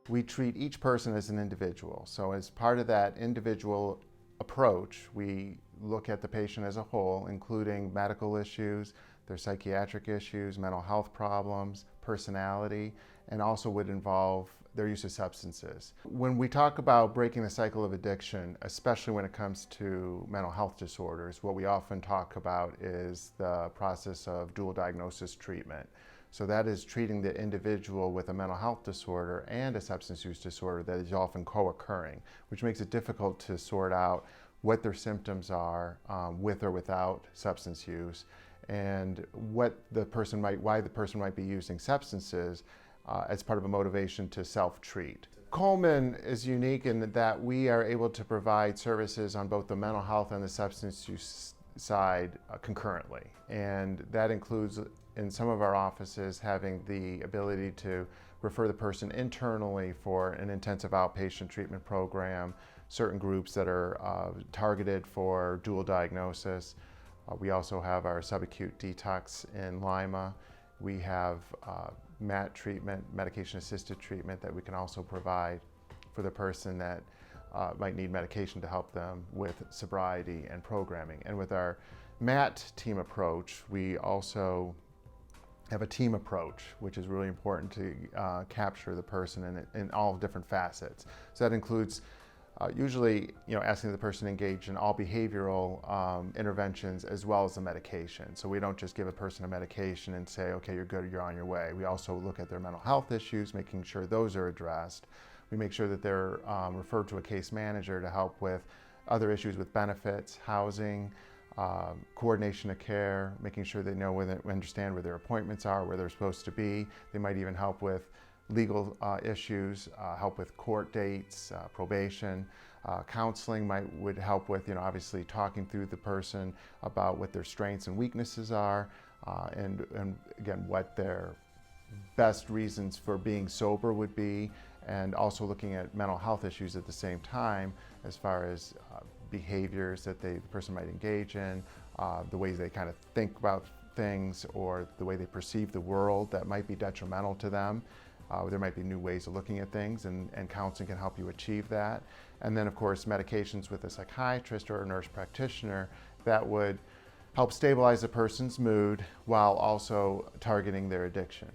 We treat each person as an individual. So as part of that individual approach, we look at the patient as a whole, including medical issues, their psychiatric issues, mental health problems, personality, and also would involve their use of substances. When we talk about breaking the cycle of addiction, especially when it comes to mental health disorders, what we often talk about is the process of dual diagnosis treatment. So that is treating the individual with a mental health disorder and a substance use disorder that is often co-occurring, which makes it difficult to sort out what their symptoms are with or without substance use, and why the person might be using substances as part of a motivation to self-treat. Coleman is unique in that we are able to provide services on both the mental health and the substance use side concurrently, and that includes in some of our offices having the ability to refer the person internally for an intensive outpatient treatment program, certain groups that are targeted for dual diagnosis. We also have our subacute detox in Lima. We have MAT treatment, medication-assisted treatment, that we can also provide for the person that might need medication to help them with sobriety and programming. And with our MAT team approach, we also have a team approach, which is really important to capture the person in all different facets. So that includes usually, asking the person to engage in all behavioral interventions as well as the medication. So we don't just give a person a medication and say, okay, you're good, you're on your way. We also look at their mental health issues, making sure those are addressed. We make sure that they're referred to a case manager to help with other issues with benefits, housing, coordination of care, making sure they know understand where their appointments are, where they're supposed to be. They might even help with legal issues, help with court dates, probation. Counseling would help with, obviously talking through the person about what their strengths and weaknesses are, and again, what their best reasons for being sober would be, and also looking at mental health issues at the same time, as far as behaviors that the person might engage in, the ways they kind of think about things, or the way they perceive the world that might be detrimental to them. There might be new ways of looking at things, and counseling can help you achieve that. And then, of course, medications with a psychiatrist or a nurse practitioner that would help stabilize a person's mood while also targeting their addiction.